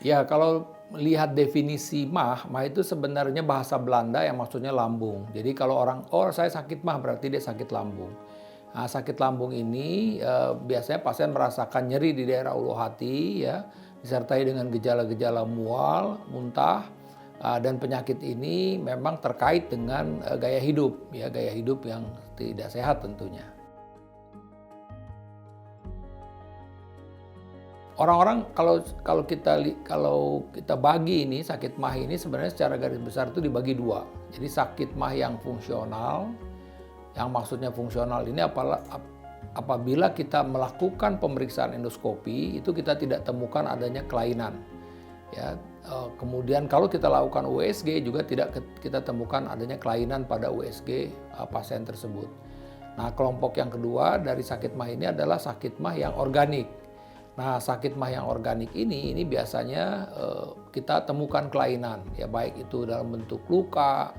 Ya, kalau lihat definisi mah itu sebenarnya bahasa Belanda yang maksudnya lambung. Jadi kalau orang, "Oh, saya sakit mah," berarti dia sakit lambung. Nah, sakit lambung ini biasanya pasien merasakan nyeri di daerah ulu hati ya, disertai dengan gejala-gejala mual, muntah, dan penyakit ini memang terkait dengan gaya hidup ya, gaya hidup yang tidak sehat tentunya. Orang-orang kalau kita bagi ini sakit mah ini sebenarnya secara garis besar itu dibagi dua. Jadi sakit mah yang fungsional, yang maksudnya fungsional ini apabila kita melakukan pemeriksaan endoskopi itu kita tidak temukan adanya kelainan. Ya, kemudian kalau kita lakukan USG juga tidak kita temukan adanya kelainan pada USG pasien tersebut. Nah, kelompok yang kedua dari sakit mah ini adalah sakit mah yang organik. Nah, sakit mah yang organik ini biasanya kita temukan kelainan, ya baik itu dalam bentuk luka,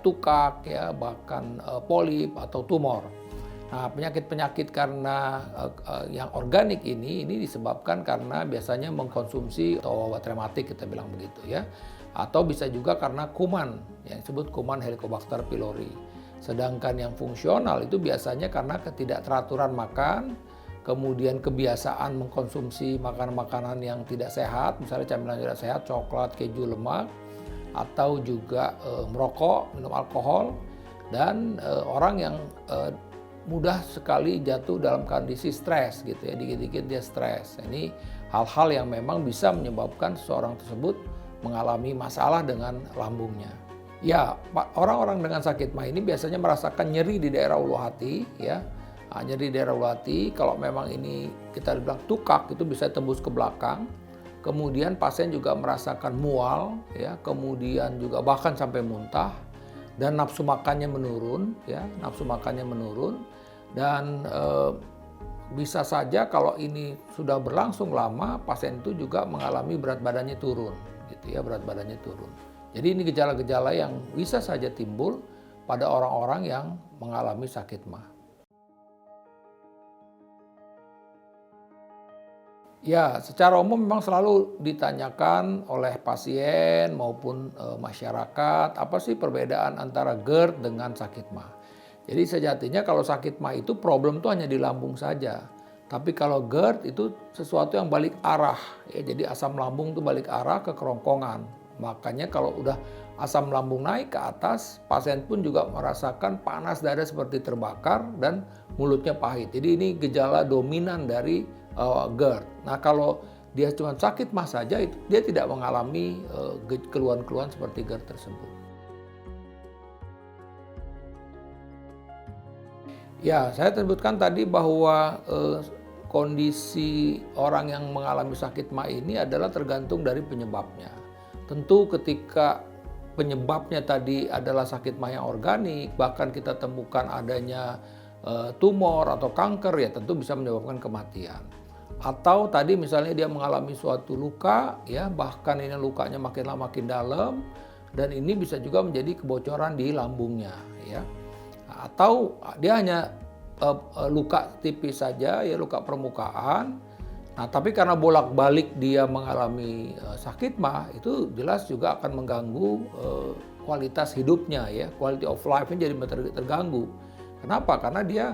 tukak, ya bahkan polip atau tumor. Nah, penyakit-penyakit karena yang organik ini disebabkan karena biasanya mengkonsumsi atau obat rematik kita bilang begitu ya, atau bisa juga karena kuman yang disebut kuman Helicobacter pylori. Sedangkan yang fungsional itu biasanya karena ketidakteraturan makan, kemudian kebiasaan mengkonsumsi makanan-makanan yang tidak sehat, misalnya camilan tidak sehat, coklat, keju, lemak, atau juga merokok, minum alkohol, dan orang yang mudah sekali jatuh dalam kondisi stres gitu ya, dikit-dikit dia stres. Ini hal-hal yang memang bisa menyebabkan seseorang tersebut mengalami masalah dengan lambungnya. Ya, orang-orang dengan sakit mah ini biasanya merasakan nyeri di daerah ulu hati ya. Nyeri di daerah ulu hati, kalau memang ini kita bilang tukak itu bisa tembus ke belakang. Kemudian pasien juga merasakan mual ya, kemudian juga bahkan sampai muntah dan nafsu makannya menurun ya, nafsu makannya menurun dan bisa saja kalau ini sudah berlangsung lama pasien itu juga mengalami berat badannya turun gitu ya, berat badannya turun. Jadi ini gejala-gejala yang bisa saja timbul pada orang-orang yang mengalami sakit mah. Ya, secara umum memang selalu ditanyakan oleh pasien maupun masyarakat, apa sih perbedaan antara GERD dengan sakit mah. Jadi sejatinya kalau sakit mah itu problem tuh hanya di lambung saja. Tapi kalau GERD itu sesuatu yang balik arah, ya, jadi asam lambung tuh balik arah ke kerongkongan. Makanya kalau udah asam lambung naik ke atas, pasien pun juga merasakan panas dada seperti terbakar dan mulutnya pahit. Jadi ini gejala dominan dari GERD. Nah, kalau dia cuma sakit mah saja, dia tidak mengalami keluhan-keluhan seperti GERD tersebut. Ya, saya sebutkan tadi bahwa kondisi orang yang mengalami sakit mah ini adalah tergantung dari penyebabnya. Tentu ketika penyebabnya tadi adalah sakit mah yang organik, bahkan kita temukan adanya tumor atau kanker, ya tentu bisa menyebabkan kematian. Atau tadi misalnya dia mengalami suatu luka, ya bahkan ini lukanya makin lama makin dalam, dan ini bisa juga menjadi kebocoran di lambungnya, ya. Atau dia hanya luka tipis saja, ya luka permukaan. Nah, tapi karena bolak-balik dia mengalami sakit mah, itu jelas juga akan mengganggu kualitas hidupnya, ya, quality of life-nya jadi terganggu. Kenapa? Karena dia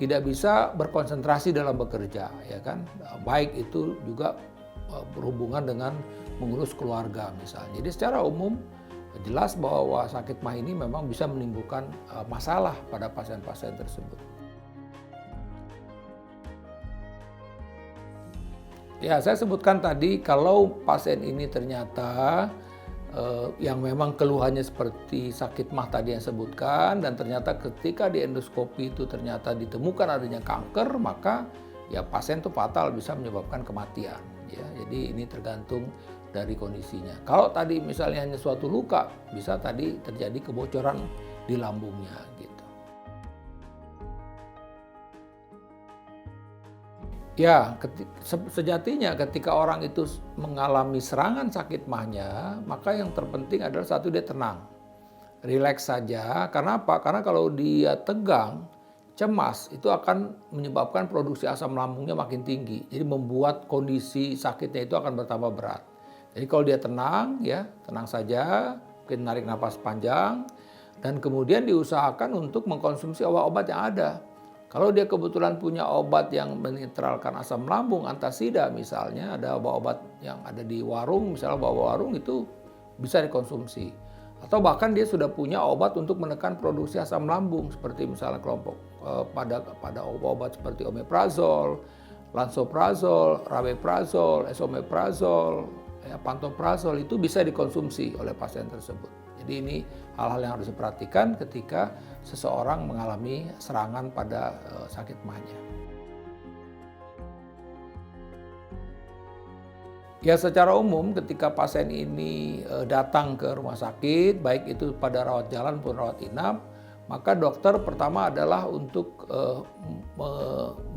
tidak bisa berkonsentrasi dalam bekerja, ya kan? Baik itu juga berhubungan dengan mengurus keluarga misalnya. Jadi secara umum jelas bahwa sakit mah ini memang bisa menimbulkan masalah pada pasien-pasien tersebut. Ya, saya sebutkan tadi kalau pasien ini ternyata yang memang keluhannya seperti sakit mah tadi yang sebutkan, dan ternyata ketika di endoskopi itu ternyata ditemukan adanya kanker, maka ya pasien itu fatal, bisa menyebabkan kematian. Ya, jadi ini tergantung dari kondisinya. Kalau tadi misalnya hanya suatu luka, bisa tadi terjadi kebocoran di lambungnya gitu. Ya, sejatinya ketika orang itu mengalami serangan sakit mahnya, maka yang terpenting adalah satu, dia tenang, rileks saja. Karena apa? Karena kalau dia tegang, cemas, itu akan menyebabkan produksi asam lambungnya makin tinggi. Jadi membuat kondisi sakitnya itu akan bertambah berat. Jadi kalau dia tenang, ya tenang saja, mungkin narik napas panjang, dan kemudian diusahakan untuk mengkonsumsi obat-obat yang ada. Kalau dia kebetulan punya obat yang menetralkan asam lambung, antasida misalnya, ada obat-obat yang ada di warung, misalnya bawa warung itu bisa dikonsumsi. Atau bahkan dia sudah punya obat untuk menekan produksi asam lambung, seperti misalnya kelompok pada obat-obat seperti omeprazol, lansoprazol, rabeprazol, esomeprazol, pantoprazol itu bisa dikonsumsi oleh pasien tersebut. Jadi ini hal-hal yang harus diperhatikan ketika seseorang mengalami serangan pada sakit mahnya. Ya secara umum ketika pasien ini datang ke rumah sakit, baik itu pada rawat jalan maupun rawat inap, maka dokter pertama adalah untuk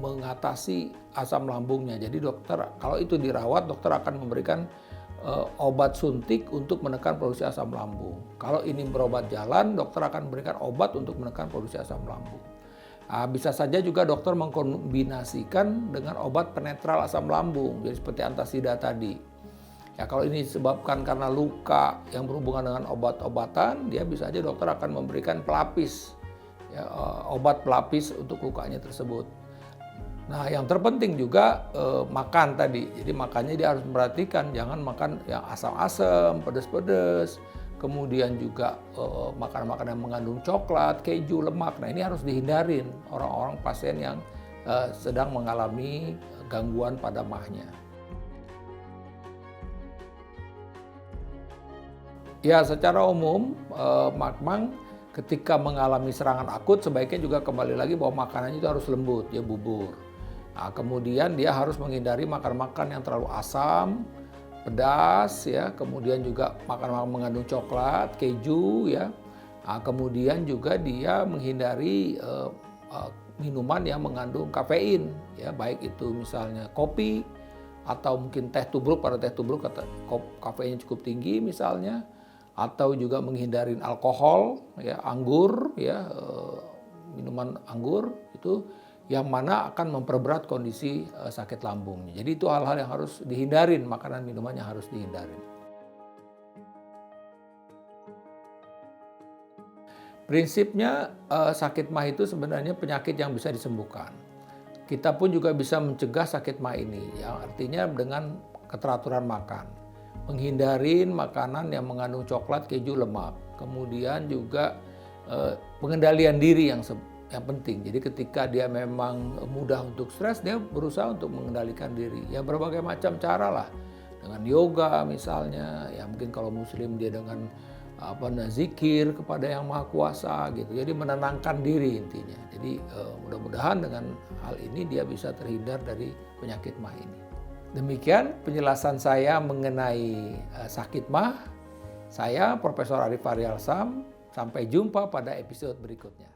mengatasi asam lambungnya. Jadi dokter kalau itu dirawat, dokter akan memberikan obat suntik untuk menekan produksi asam lambung. Kalau ini berobat jalan, dokter akan memberikan obat untuk menekan produksi asam lambung. Nah, bisa saja juga dokter mengkombinasikan dengan obat penetral asam lambung, jadi seperti antasida tadi. Ya, kalau ini disebabkan karena luka yang berhubungan dengan obat-obatan, dia bisa saja dokter akan memberikan pelapis, ya, obat pelapis untuk lukanya tersebut. Nah, yang terpenting juga makan tadi. Jadi makannya dia harus memperhatikan, jangan makan yang asam-asam, pedas-pedas. Kemudian juga makanan-makanan yang mengandung coklat, keju, lemak. Nah, ini harus dihindarin orang-orang pasien yang sedang mengalami gangguan pada mahnya. Ya, secara umum memang ketika mengalami serangan akut sebaiknya juga kembali lagi bahwa makanannya itu harus lembut, ya bubur. Nah, kemudian dia harus menghindari makan-makan yang terlalu asam, pedas, ya. Kemudian juga makan-makan mengandung coklat, keju, ya. Nah, kemudian juga dia menghindari minuman yang mengandung kafein, ya. Baik itu misalnya kopi atau mungkin teh tubruk. Pada teh tubruk kafeinnya cukup tinggi misalnya, atau juga menghindari alkohol, ya, anggur, ya, minuman anggur itu yang mana akan memperberat kondisi sakit lambungnya. Jadi itu hal-hal yang harus dihindarin, makanan minuman yang harus dihindarin. Prinsipnya sakit mah itu sebenarnya penyakit yang bisa disembuhkan. Kita pun juga bisa mencegah sakit mah ini, ya, artinya dengan keteraturan makan. Menghindarin makanan yang mengandung coklat, keju, lemak. Kemudian juga pengendalian diri yang penting. Jadi ketika dia memang mudah untuk stres, dia berusaha untuk mengendalikan diri. Ya berbagai macam cara lah. Dengan yoga misalnya, ya mungkin kalau muslim dia dengan zikir kepada yang maha kuasa gitu. Jadi menenangkan diri intinya. Jadi mudah-mudahan dengan hal ini dia bisa terhindar dari penyakit mah ini. Demikian penjelasan saya mengenai sakit mah. Saya Profesor Arif Faryalsam. Sampai jumpa pada episode berikutnya.